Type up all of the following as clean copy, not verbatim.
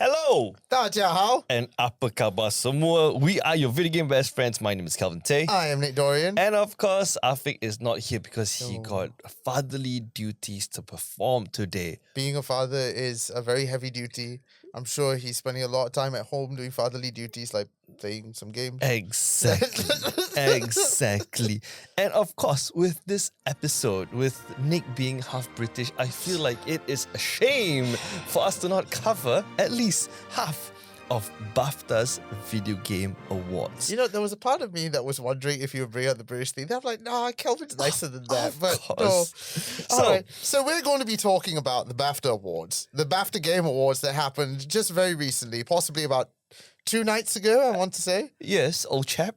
Hello! 大家好. And apa khabar semua? We are your video game best friends. My name is Kelvin Tay. I am Nick Dorian. And of course, Afiq is not here because he got fatherly duties to perform today. Being a father is a very heavy duty. I'm sure he's spending a lot of time at home doing fatherly duties like playing some games. Exactly. Exactly. And of course, with this episode, with Nick being half British, I feel like it is a shame for us to not cover at least half of BAFTA's Video Game Awards. You know, there was a part of me that was wondering if you would bring out the British thing. I'm like, nah, Kelvin's nicer than that. But no. So we're going to be talking about the BAFTA Awards, the BAFTA Game Awards that happened just very recently, possibly about 2 nights ago, I want to say. Yes, old chap.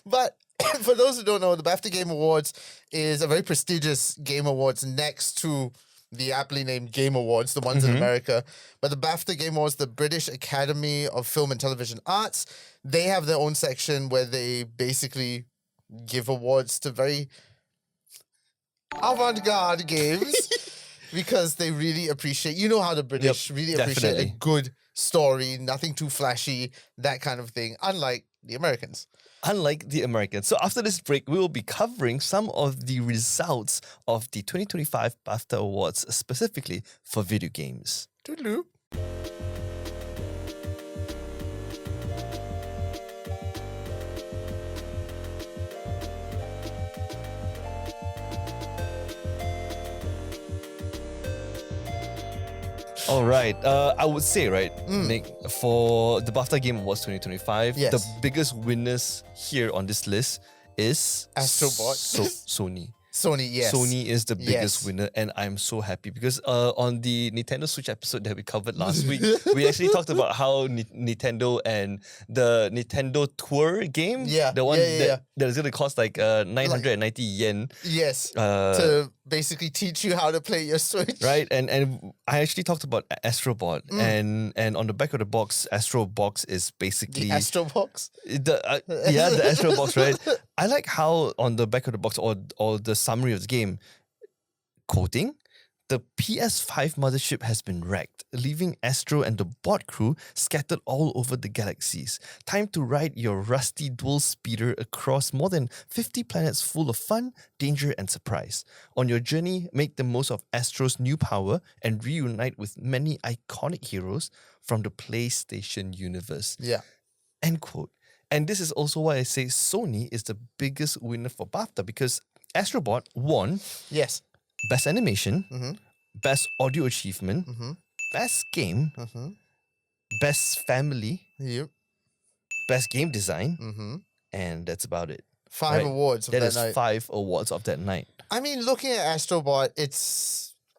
But for those who don't know, the BAFTA Game Awards is a very prestigious game awards next to the aptly named Game Awards, the ones in America. But the BAFTA Game Awards, the British Academy of Film and Television Arts, they have their own section where they basically give awards to very avant-garde games because they really appreciate, you know how the British really appreciate a good story, nothing too flashy, that kind of thing, unlike the Americans. Unlike the Americans. So after this break, we will be covering some of the results of the 2025 BAFTA Awards, specifically for video games. Toodaloo. All right. I would say, right, Nick, for the BAFTA Game Awards 2025, the biggest winners here on this list is Astrobot. Sony. Sony, yes. Sony is the biggest winner, and I'm so happy because on the Nintendo Switch episode that we covered last week, we actually talked about how Nintendo and the Nintendo Tour game, the one that is going to cost like 990 yen. Yes, to basically teach you how to play your Switch. Right, and I actually talked about Astrobot, and on the back of the box, Astro Box is basically... The Astro Box? The Astro Box, right? I like how on the back of the box or the summary of the game, quoting, the PS5 mothership has been wrecked, leaving Astro and the bot crew scattered all over the galaxies. Time to ride your rusty dual speeder across more than 50 planets full of fun, danger, and surprise. On your journey, make the most of Astro's new power and reunite with many iconic heroes from the PlayStation universe. Yeah. End quote. And this is also why I say Sony is the biggest winner for BAFTA because Astrobot won Best Animation, Best Audio Achievement, Best Game, Best Family, Best Game Design, and that's about it. 5 awards of that night. That is 5 awards of that night. I mean, looking at Astrobot,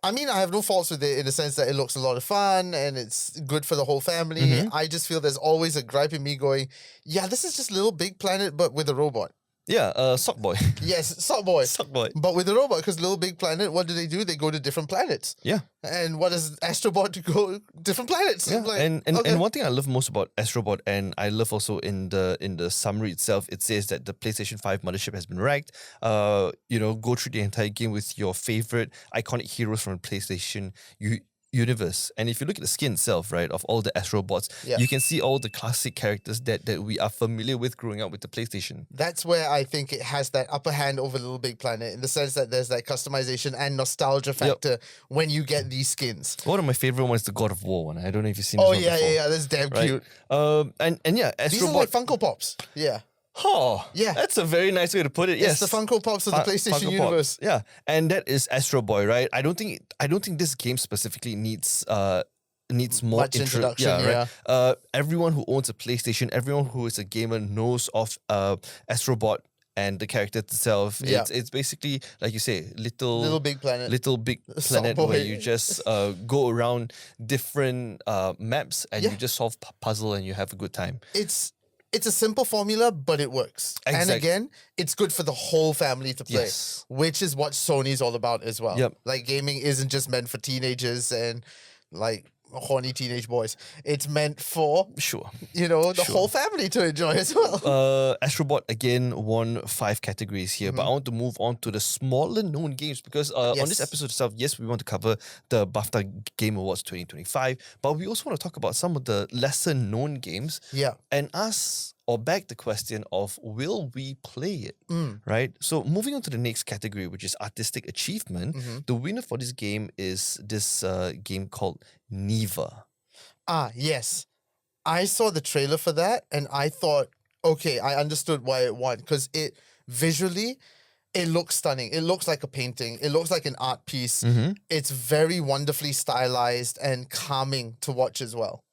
I have no faults with it in the sense that it looks a lot of fun and it's good for the whole family. I just feel there's always a gripe in me going, yeah, this is just Little Big Planet, but with a robot. Yeah, Sockboy. Yes, Sockboy. Sockboy. But with a robot, because Little Big Planet, what do? They go to different planets. Yeah. And what does Astrobot to go different planets? Yeah. Like, and one thing I love most about Astrobot, and I love also in the summary itself, it says that the PlayStation 5 mothership has been wrecked. Go through the entire game with your favorite iconic heroes from the PlayStation universe. And if you look at the skin itself, right, of all the Astrobots, you can see all the classic characters that we are familiar with growing up with the PlayStation. That's where I think it has that upper hand over Little Big Planet in the sense that there's that customization and nostalgia factor when you get these skins. One of my favorite ones is the God of War one. I don't know if you've seen this one before. That's damn cute. Astrobot. These are like Funko Pops. Yeah. Oh, yeah. That's a very nice way to put it. Yes, it's the Funko Pops of the PlayStation Funko universe. Pop. Yeah, and that is Astro Boy, right? I don't think this game specifically needs more much introduction. Right? Everyone who owns a PlayStation, everyone who is a gamer knows of Astrobot and the character itself. It's basically, like you say, Little Big Planet where you just go around different maps and you just solve puzzle and you have a good time. It's a simple formula, but it works. Exactly. And again, it's good for the whole family to play, which is what Sony's all about as well. Like gaming isn't just meant for teenagers and like horny teenage boys. It's meant for, Sure. the whole family to enjoy as well. Astrobot again won 5 categories here, but I want to move on to the smaller known games because on this Yes. episode itself, yes, we want to cover the BAFTA Game Awards 2025, but we also want to talk about some of the lesser known games Yeah. and ask or beg the question of will we play it, right? So moving on to the next category, which is artistic achievement, the winner for this game is this game called Neva. Yes. I saw the trailer for that and I thought, okay, I understood why it won because visually, it looks stunning. It looks like a painting. It looks like an art piece. It's very wonderfully stylized and calming to watch as well.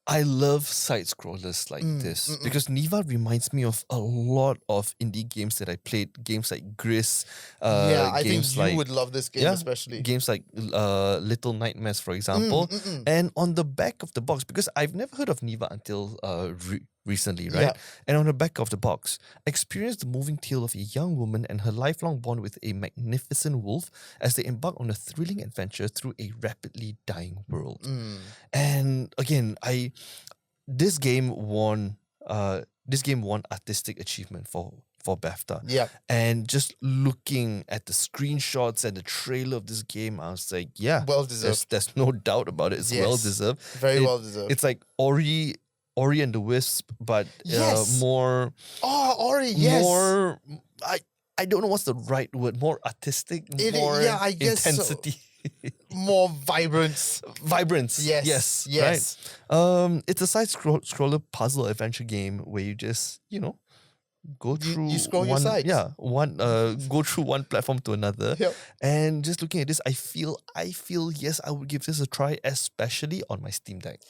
I love side scrollers like this because Neva reminds me of a lot of indie games that I played. Games like Gris. I think games you like, would love this game especially. Games like Little Nightmares, for example. And on the back of the box, because I've never heard of Neva until recently, right? Yeah. And on the back of the box, experience the moving tale of a young woman and her lifelong bond with a magnificent wolf as they embark on a thrilling adventure through a rapidly dying world. And again, this game won artistic achievement for BAFTA. Yeah. And just looking at the screenshots and the trailer of this game, I was like, yeah, Well deserved. There's no doubt about it. It's Yes. well deserved. Very well deserved. It's like Ori and the Wisp, but Yes. more. Oh, Ori, yes. More. I don't know what's the right word. More artistic. More I guess so. intensity. More vibrance. Vibrance. Yes. Right. It's a side scroller puzzle adventure game where you just, go through you scroll your one, sides. go through one platform to another. Yep. And just looking at this, I feel yes, I would give this a try, especially on my Steam Deck.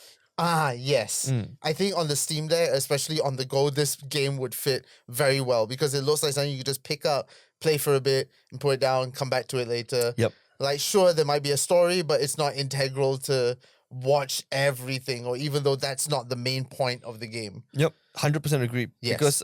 Yes. I think on the Steam Deck, especially on the go, this game would fit very well because it looks like something you could just pick up, play for a bit, and put it down, come back to it later. Yep. Like, sure, there might be a story, but it's not integral to watch everything, or even though that's not the main point of the game. Yep, 100% agree. Yes. Because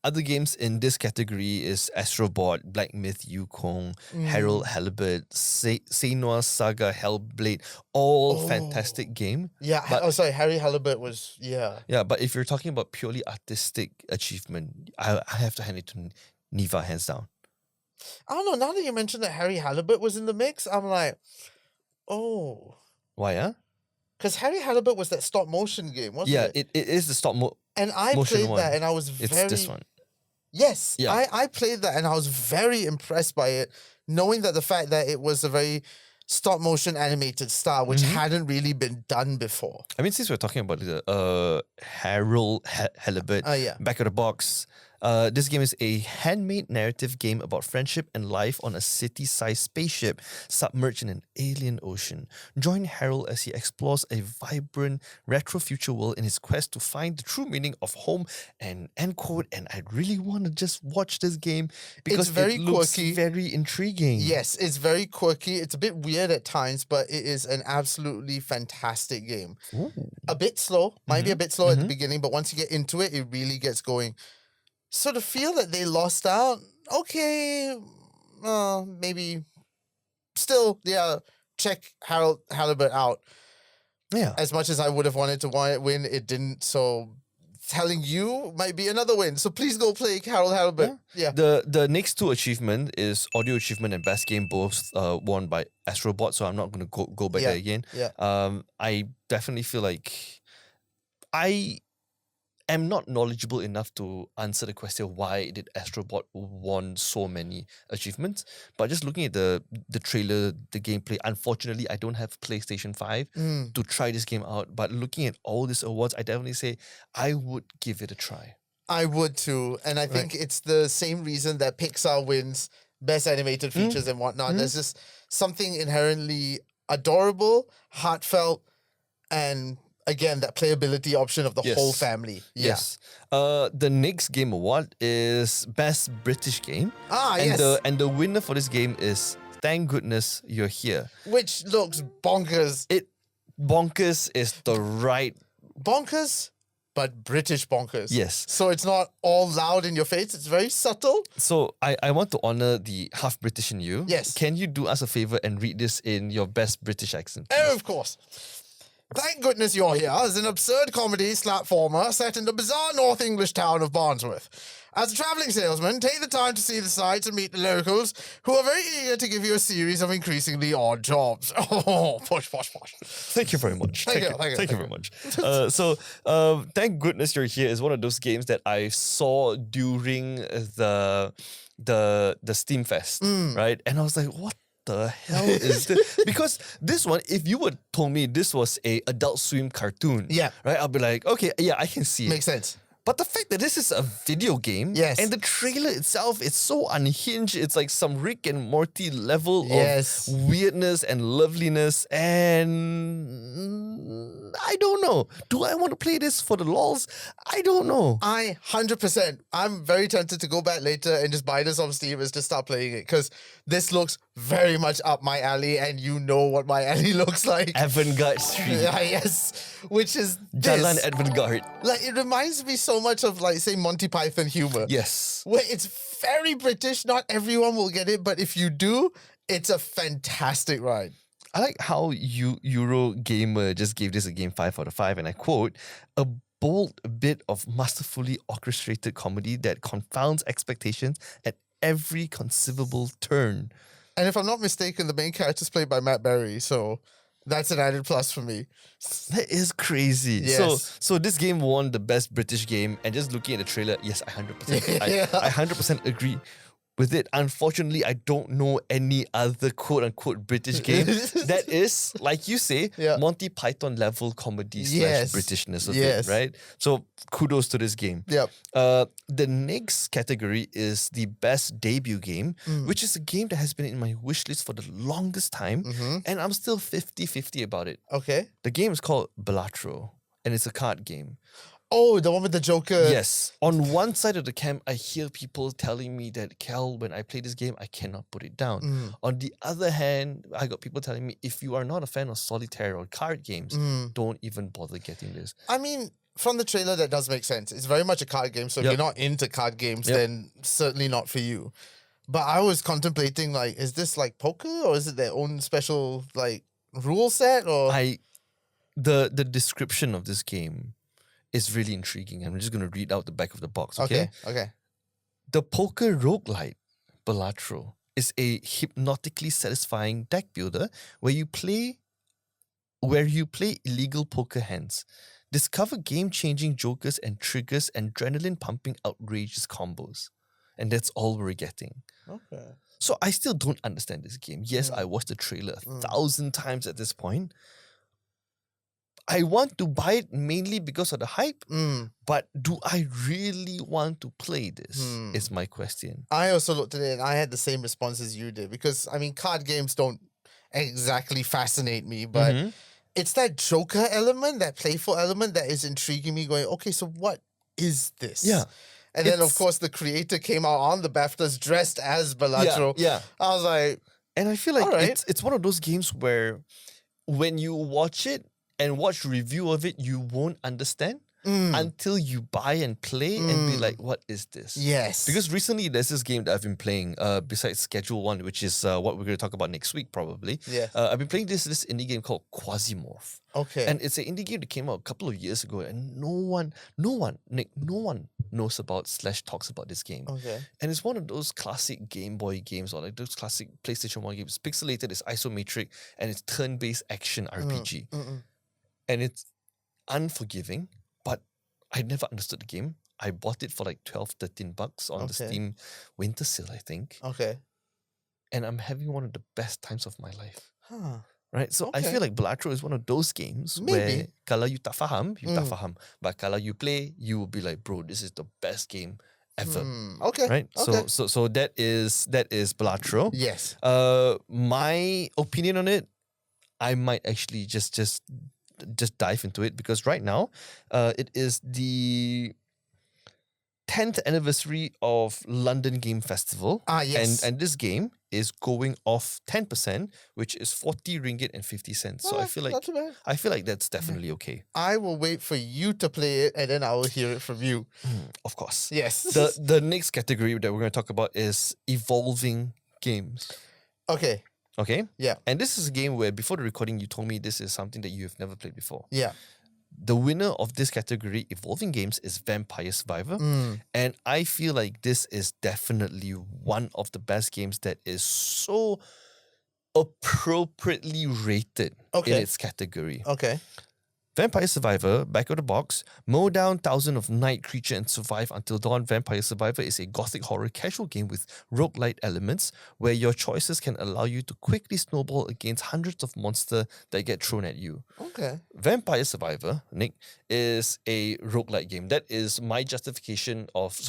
other games in this category is Astrobot, Black Myth Yukong, Harold Halibut, Senua's Saga, Hellblade, all fantastic game. Yeah. But, Harry Halibut was, Yeah, but if you're talking about purely artistic achievement, I have to hand it to Neva, hands down. I don't know. Now that you mentioned that Harry Halibut was in the mix, I'm like, oh. Why, huh? Because Harry Halibut was that stop motion game, wasn't it? Yeah, it is the stop and I motion played one. that and I was It's very... this one. Yes. Yeah. I played that and I was very impressed by it, knowing that the fact that it was a very stop motion animated style, which hadn't really been done before. I mean, since we're talking about the Harold Halibut, back of the box, this game is a handmade narrative game about friendship and life on a city-sized spaceship submerged in an alien ocean. Join Harold as he explores a vibrant retro future world in his quest to find the true meaning of home and end quote. And I really want to just watch this game because very it looks quirky. very intriguing. Yes, it's very quirky. It's a bit weird at times, but it is an absolutely fantastic game. Ooh. A bit slow, might be a bit slow at the beginning, but once you get into it, it really gets going. So to feel that they lost out, okay, maybe still, check Harold Halibut out. Yeah. As much as I would have wanted to win, it didn't. So telling you might be another win. So please go play Harold Halibut. Yeah. The next two achievement is audio achievement and best game, both won by Astrobot. So I'm not going to go back there again. Yeah. I definitely feel like I am not knowledgeable enough to answer the question why did Astrobot won so many achievements. But just looking at the trailer, the gameplay, unfortunately, I don't have PlayStation 5 to try this game out. But looking at all these awards, I definitely say I would give it a try. I would too. And I think it's the same reason that Pixar wins best animated features and whatnot. There's just something inherently adorable, heartfelt, and again, that playability option of the whole family. Yes. The next game award is Best British Game. And the winner for this game is Thank Goodness You're Here. Which looks bonkers. Bonkers is the right... Bonkers, but British bonkers. Yes. So it's not all loud in your face. It's very subtle. So I want to honor the half British in you. Yes. Can you do us a favor and read this in your best British accent? Of course. Thank goodness you're here as an absurd comedy platformer set in the bizarre North English town of Barnsworth. As a travelling salesman, take the time to see the sights and meet the locals, who are very eager to give you a series of increasingly odd jobs. Oh, posh, posh, posh. Thank you very much. Thank you very much. Thank goodness you're here is one of those games that I saw during the Steam Fest, right? And I was like, what the hell is this? Because this one, if you would told me this was a Adult Swim cartoon, right, I'll be like, okay, yeah, I can see it. Makes sense. But the fact that this is a video game, and the trailer itself, it's so unhinged. It's like some Rick and Morty level of weirdness and loveliness, and I don't know. Do I want to play this for the lols? I don't know. 100%. I'm very tempted to go back later and just buy this on Steam and just start playing it, because this looks very much up my alley, and you know what my alley looks like. Avant-garde street. Yes, which is Jalan Avant-garde. Like, it reminds me so much of, like, say, Monty Python humor. Yes. Where it's very British. Not everyone will get it, but if you do, it's a fantastic ride. I like how Eurogamer just gave this a game 5 out of 5, and I quote, a bold bit of masterfully orchestrated comedy that confounds expectations at every conceivable turn. And if I'm not mistaken, the main character is played by Matt Berry, so that's an added plus for me. That is crazy. Yes. So this game won the best British game, and just looking at the trailer, yes, I 100%, I 100% agree with it. Unfortunately, I don't know any other quote-unquote British game that is, like you say, Monty Python level comedy slash Britishness of it, right? So kudos to this game. The next category is the best debut game, which is a game that has been in my wish list for the longest time, and I'm still 50-50 about it. Okay. The game is called Balatro, and it's a card game. Oh, the one with the Joker. Yes. On one side of the camp, I hear people telling me that, Kel, when I play this game, I cannot put it down. On the other hand, I got people telling me, if you are not a fan of solitaire or card games, don't even bother getting this. I mean, from the trailer, that does make sense. It's very much a card game, so if you're not into card games, then certainly not for you. But I was contemplating, like, is this like poker, or is it their own special, like, rule set? Or the description of this game is really intriguing. I'm just going to read out the back of the box, okay? Okay. The poker roguelite, Balatro, is a hypnotically satisfying deck builder where you play illegal poker hands, discover game-changing jokers and triggers adrenaline-pumping outrageous combos. And that's all we're getting. Okay. So I still don't understand this game. Yes, I watched the trailer 1,000 times at this point. I want to buy it mainly because of the hype, but do I really want to play this? Is my question. I also looked at it and I had the same response as you did, because, I mean, card games don't exactly fascinate me, but it's that Joker element, that playful element that is intriguing me, going, okay, so what is this? Yeah. And then, of course, the creator came out on the BAFTAs dressed as Balatro. Yeah. I was like... And I feel like it's one of those games where when you watch it, and watch review of it, you won't understand until you buy and play and be like, what is this? Yes. Because recently there's this game that I've been playing besides Schedule 1, which is what we're going to talk about next week probably. Yeah. I've been playing this indie game called Quasimorph. Okay. And it's an indie game that came out a couple of years ago, and no one knows about / talks about this game. Okay. And it's one of those classic Game Boy games, or like those classic PlayStation 1 games. It's pixelated, it's isometric, and it's turn-based action RPG. And it's unforgiving, but I never understood the game. I bought it for like $12-13 on the Steam winter sale, I think. Okay. And I'm having one of the best times of my life. Huh. Right? So I feel like Balatro is one of those games where kalau you tak faham, you tak faham. But kalau you play, you will be like, bro, this is the best game ever. Okay. Right? Okay. So that is Balatro. Yes. My opinion on it, I might actually just dive into it, because right now it is the 10th anniversary of London Game Festival. Yes. And this game is going off 10%, which is 40 ringgit and 50 cents. So I feel like that's definitely okay. I will wait for you to play it, and then I will hear it from you. Of course. Yes. The next category that we're going to talk about is evolving games. Okay. Okay? Yeah. And this is a game where before the recording, you told me this is something that you have never played before. Yeah. The winner of this category, Evolving Games, is Vampire Survivor. And I feel like this is definitely one of the best games that is so appropriately rated in its category. Okay. Vampire Survivor, back of the box, mow down thousands of night creature and survive until dawn. Vampire Survivor is a gothic horror casual game with roguelite elements where your choices can allow you to quickly snowball against hundreds of monsters that get thrown at you. Okay. Vampire Survivor, Nick, is a roguelite game. That is my definition of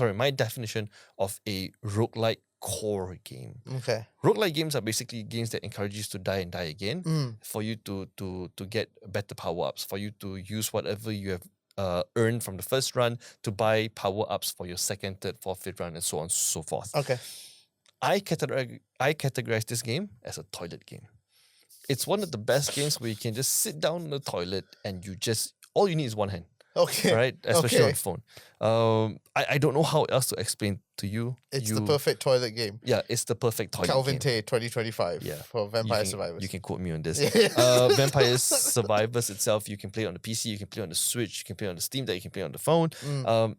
a roguelite core game. Okay. Roguelike games are basically games that encourage you to die and die again for you to get better power-ups, for you to use whatever you have earned from the first run to buy power-ups for your second, third, fourth, fifth run, and so on and so forth. Okay. I categorize this game as a toilet game. It's one of the best games where you can just sit down in the toilet and all you need is one hand. Okay. Right? Especially on phone. I don't know how else to explain to you. It's the perfect toilet game. Yeah, it's the perfect toilet Kelvin game. Tay 2025 for Vampire Survivors. You can quote me on this. Vampire Survivors itself, you can play it on the PC, you can play it on the Switch, you can play it on the Steam Deck, you can play it on the phone.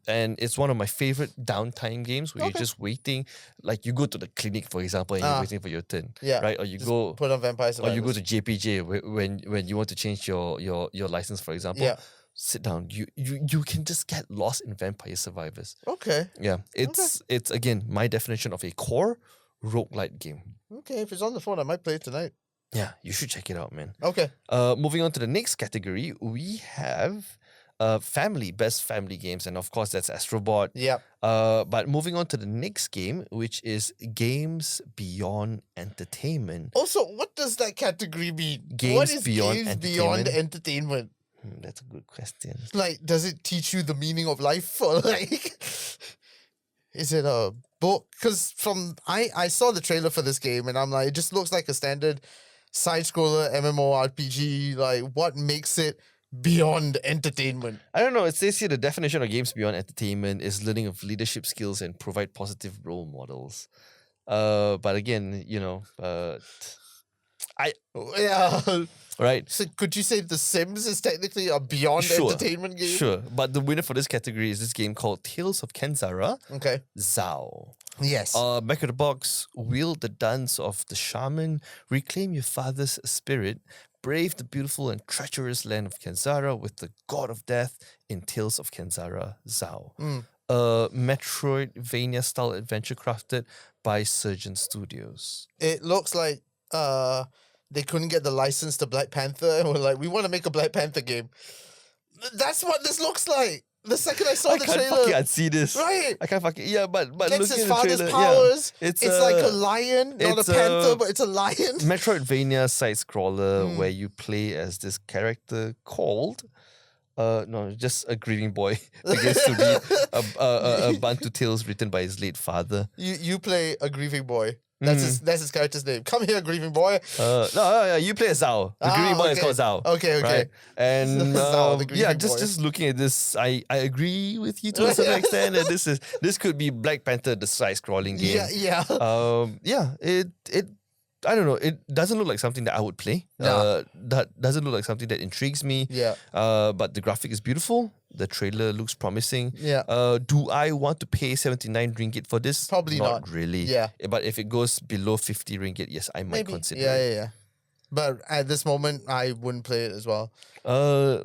And it's one of my favorite downtime games where you're just waiting. Like you go to the clinic, for example, and you're waiting for your turn. Yeah. Right? Or you go put on Vampire Survivors. Or you go to JPJ when you want to change your license, for example. Yeah. Sit down. You can just get lost in Vampire Survivors. Okay. Yeah. It's again my definition of a core roguelite game. Okay, if it's on the phone, I might play it tonight. Yeah, you should check it out, man. Okay. Moving on to the next category, we have best family games, and of course that's Astrobot. Yeah. But moving on to the next game, which is Games Beyond Entertainment. Also, what does that category mean? Games what is Beyond Games Entertainment? Beyond Entertainment? That's a good question. Like, does it teach you the meaning of life, or like, is it a book? Because I saw the trailer for this game, and I'm like, it just looks like a standard side-scroller MMORPG. Like, what makes it beyond entertainment? I don't know. It says here the definition of Games Beyond Entertainment is learning of leadership skills and provide positive role models. But again, Yeah. right. So could you say The Sims is technically a beyond entertainment game? Sure. But the winner for this category is this game called Tales of Kenzara, Okay. Zao. Yes. Back of the box, wield the dance of the shaman, reclaim your father's spirit, brave the beautiful and treacherous land of Kenzara with the god of death in Tales of Kenzara, Zao. A Metroidvania-style adventure crafted by Surgeon Studios. It looks like they couldn't get the license to Black Panther, and were like, we want to make a Black Panther game. That's what this looks like. The second I saw the trailer, I can't fucking unsee this. Right? I can't fucking but Gets looking his at the father's trailer, powers. yeah, It's like a lion, not a it's panther, but it's a lion. Metroidvania side scroller where you play as this character called just a grieving boy begins to read a Bantu tales written by his late father. You play a grieving boy. That's his character's name. Come here, grieving boy. No, you play as Zao. The grieving boy is called Zao. Okay. Right? And Zao, the grieving boy. just looking at this, I agree with you to a certain extent that this could be Black Panther, the side scrolling game. Yeah. It I don't know. It doesn't look like something that I would play. No. That doesn't look like something that intrigues me. Yeah. But the graphic is beautiful. The trailer looks promising. Yeah. Do I want to pay 79 ringgit for this? Probably not. really. Yeah. But if it goes below 50 ringgit, yes, I might consider it. Yeah. But at this moment, I wouldn't play it as well.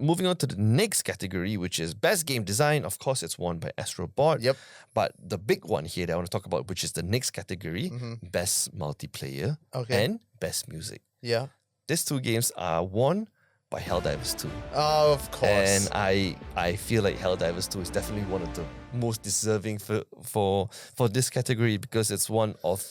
Moving on to the next category, which is Best Game Design. Of course, it's won by Astrobot. Yep. But the big one here that I want to talk about, which is the next category, Best Multiplayer and Best Music. Yeah. These two games are won by Helldivers 2. Oh, of course. And I feel like Helldivers 2 is definitely one of the most deserving for this category because it's one of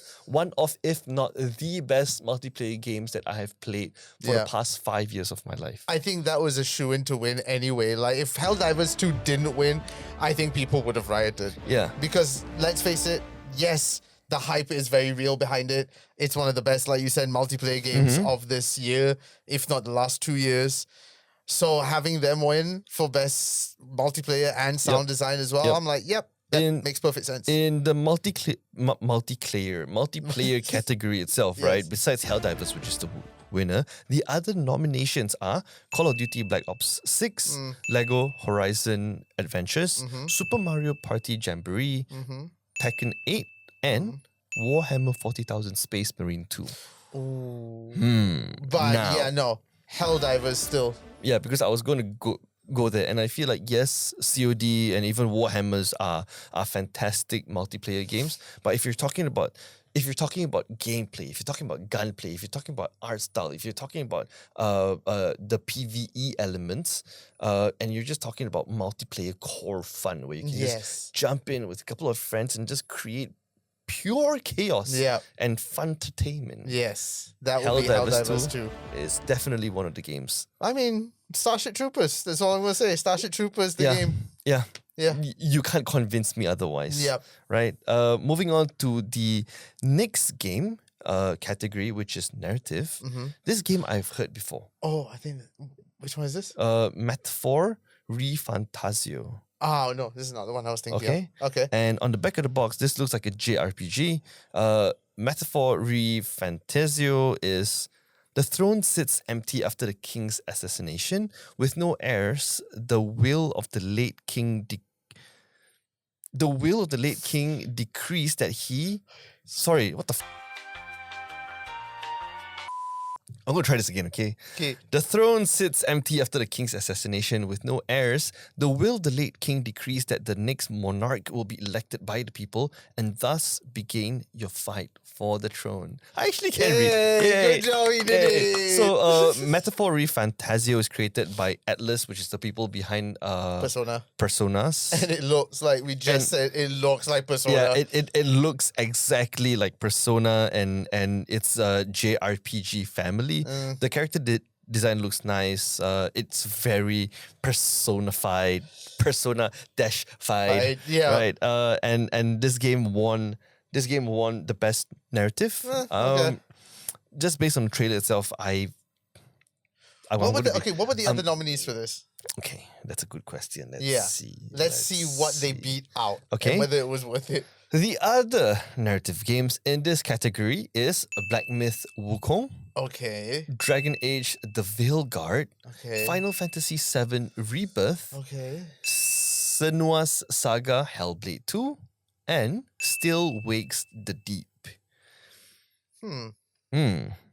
if not the best multiplayer games that I have played for the past 5 years of my life. I think that was a shoo-in to win anyway. Like if Helldivers 2 didn't win, I think people would have rioted. Yeah. Because let's face it, yes, the hype is very real behind it. It's one of the best, like you said, multiplayer games of this year, if not the last 2 years. So having them win for best multiplayer and sound design as well, I'm like, yep, That makes perfect sense. In the multiplayer category itself, right? Yes. Besides Helldivers, which is the winner, the other nominations are Call of Duty Black Ops 6, Lego Horizon Adventures, Super Mario Party Jamboree, Tekken 8, and Warhammer 40,000 Space Marine 2. Ooh. But Helldivers still. Yeah, because I was going to go there, and I feel like yes, COD and even Warhammers are fantastic multiplayer games. But if you're talking about gameplay, if you're talking about gunplay, if you're talking about art style, if you're talking about the PvE elements, and you're just talking about multiplayer core fun where you can just jump in with a couple of friends and just create pure chaos and fun entertainment. Yes, that would be Helldivers 2. Is definitely one of the games. I mean, Starship Troopers. That's all I'm going to say. Starship Troopers, the game. Yeah. Yeah. You can't convince me otherwise. Yep. Right? Moving on to the next game category, which is narrative. This game I've heard before. Oh, I think... Which one is this? Metaphor Refantasio. Oh, no. This is not the one I was thinking of. Okay. And on the back of the box, this looks like a JRPG. Metaphor Refantasio is... The throne sits empty after the king's assassination. With no heirs, the will of the late king decrees that he... Sorry, what the I'm going to try this again, okay? The throne sits empty after the king's assassination with no heirs. The will of the late king decrees that the next monarch will be elected by the people and thus begin your fight for the throne. I actually can't read. Good job, he did it. So, Metaphor Refantasio is created by Atlas, which is the people behind Personas. And it looks like it looks like Persona. Yeah, it looks exactly like Persona and it's a JRPG family. The character design looks nice. It's very personified, Persona-fied. Right. And this game won the best narrative. Okay. Just based on the trailer itself, what were the other nominees for this? Okay, that's a good question. Let's see what they beat out. Okay. And whether it was worth it. The other narrative games in this category is Black Myth Wukong, Okay. Dragon Age The Veil Guard, Okay. Final Fantasy VII Rebirth, Okay. Senua's Saga Hellblade 2, and Still Wakes the Deep.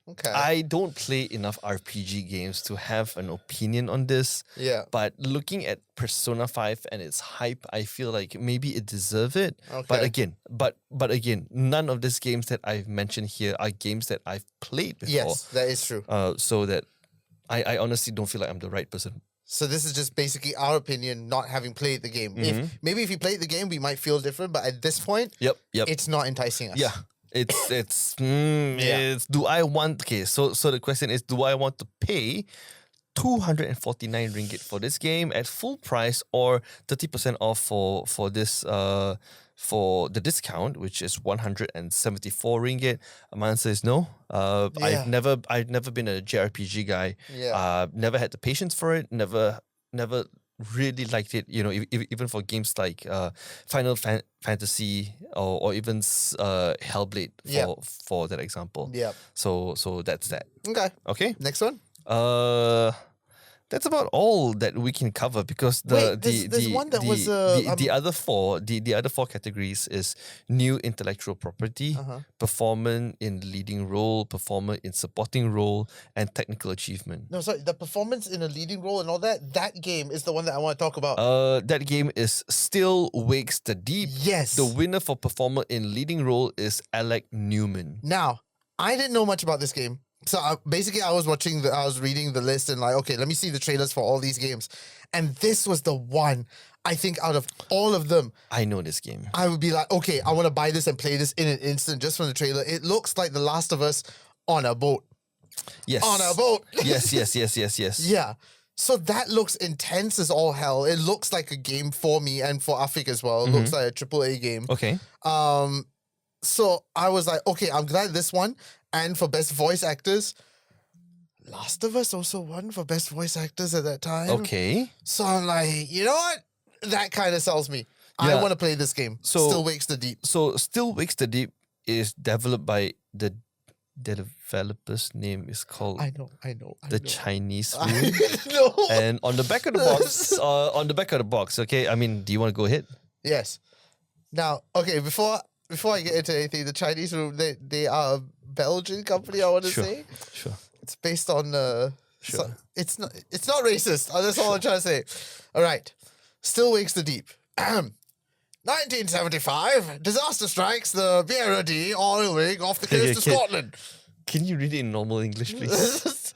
Okay. I don't play enough RPG games to have an opinion on this. Yeah. But looking at Persona 5 and its hype, I feel like maybe it deserves it. Okay. But again, none of these games that I've mentioned here are games that I've played before. Yes, that is true. So that I honestly don't feel like I'm the right person. So this is just basically our opinion, not having played the game. If you played the game, we might feel different. But at this point, it's not enticing us. Yeah. It's do I want so the question is, do I want to pay 249 ringgit for this game at full price or 30% off for this for the discount, which is 174 ringgit? My answer is no. I've never been a JRPG guy. Never had the patience for it. Never really liked it, even for games like Final Fantasy or even Hellblade for that example. So that's that. Okay. Next one. That's about all that we can cover because the other four categories is new intellectual property, performance in leading role, performer in supporting role, and technical achievement. No, sorry, the performance in a leading role and all that game is the one that I want to talk about. That game is Still Wakes the Deep. Yes. The winner for performer in leading role is Alec Newman. Now, I didn't know much about this game. So I was reading the list and like, okay, let me see the trailers for all these games. And this was the one, I think out of all of them. I know this game. I would be like, okay, I want to buy this and play this in an instant just from the trailer. It looks like The Last of Us on a boat. Yes. On a boat. Yes. Yeah. So that looks intense as all hell. It looks like a game for me and for Afik as well. It looks like a AAA game. Okay. So I was like, okay, I'm glad this one. And for best voice actors, Last of Us also won for best voice actors at that time. Okay. So I'm like, you know what? That kind of sells me. I Yeah. want to play this game. So- Still Wakes the Deep. So Still Wakes the Deep is developed by the developer's name is called I know. the Chinese I Room. know. And on the back of the box, okay. I mean, do you want to go ahead? Yes. Now, okay, before I get into anything, the Chinese Room, they are a Belgian company, I want to Sure. say. Sure. It's based on Sure. it's not racist. That's all I'm trying to say. All right. Still Wakes the Deep. 1975, disaster strikes the BRD oil rig off the coast of Scotland. Can you read it in normal English, please?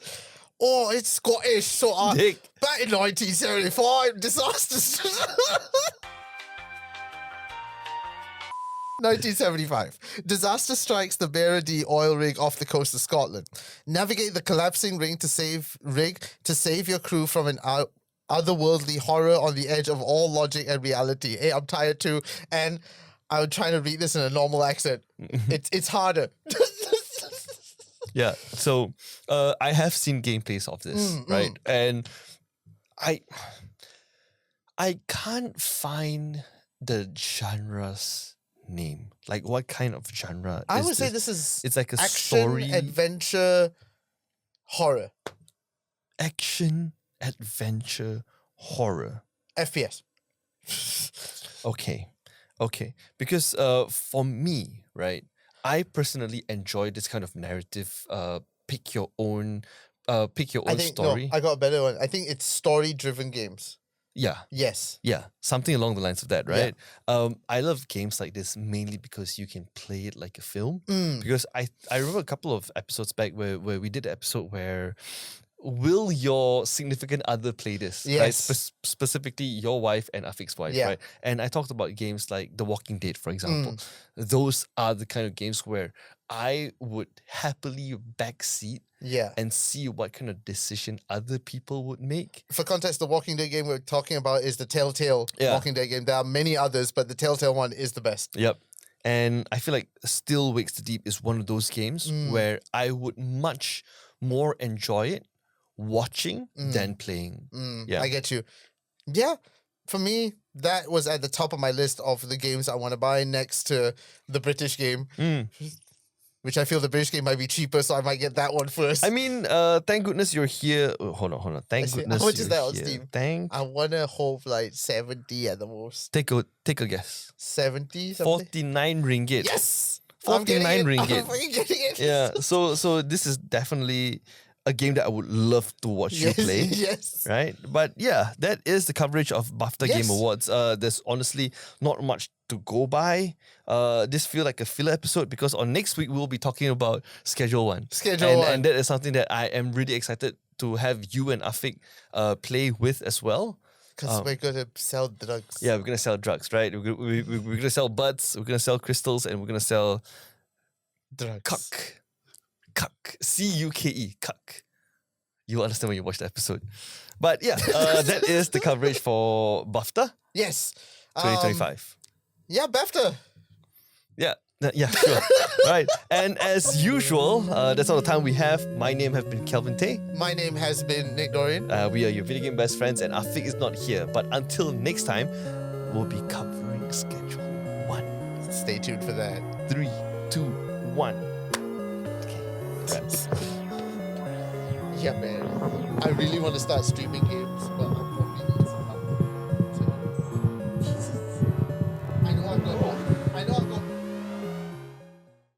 Oh, it's Scottish, so Dick. back in 1975, disaster. 1975. Disaster strikes the BRD oil rig off the coast of Scotland. Navigate the collapsing rig to save your crew from an otherworldly horror on the edge of all logic and reality. Hey, I'm tired too, and I'm trying to read this in a normal accent. It's harder. Yeah. So I have seen gameplays of this, right? And I can't find the genre's name. Like, what kind of genre? I is would say this is it's like a action, story, adventure, horror, action, adventure, horror. FPS. Okay. Because for me, right, I personally enjoy this kind of narrative. Pick your own story. No, I got a better one. I think it's story-driven games. Yeah. Yes. Yeah, something along the lines of that, right? I love games like this mainly because you can play it like a film. Because I remember a couple of episodes back where we did an episode where will your significant other play this? Right? Yes. Specifically your wife and Afik's wife, Yeah. right? And I talked about games like The Walking Dead, for example. Those are the kind of games where I would happily backseat Yeah. and see what kind of decision other people would make. For context, the Walking Dead game we're talking about is the Telltale Yeah. Walking Dead game. There are many others, but the Telltale one is the best. Yep. And I feel like Still Wakes the Deep is one of those games where I would much more enjoy it watching than playing. Yeah. I get you. Yeah. For me, that was at the top of my list of the games I want to buy next to the British game, which I feel the British game might be cheaper, so I might get that one first. I mean, thank goodness you're here. Oh, hold on. Thank goodness how much you're is that on here. Steam? I want to hope like 70 at the most. Take a guess. 70 something? 49 ringgit. Yes! 49 ringgit. I'm fucking getting it. Yeah. So this is definitely a game that I would love to watch you play. Yes. Right? But yeah, that is the coverage of BAFTA Game Yes. Awards. There's honestly not much to go by. This feels like a filler episode because on next week we'll be talking about Schedule 1. And that is something that I am really excited to have you and Afik play with as well. Because we're going to sell drugs. Yeah, we're going to sell drugs, right? We're going to sell buds, we're going to sell crystals, and we're going to sell Drugs. cuck. Cuck. C-U-K-E. Cuck. You'll understand when you watch the episode. But yeah, that is the coverage for BAFTA Yes. 2025. Yeah, BAFTA. Yeah, sure. Right. And as usual, that's all the time we have. My name has been Kelvin Tay. My name has been Nick Dorian. We are your video game best friends, and Afik is not here. But until next time, we'll be covering Schedule 1. Stay tuned for that. 3, 2, 1. Okay. Wraps. Yeah, man. I really want to start streaming games, but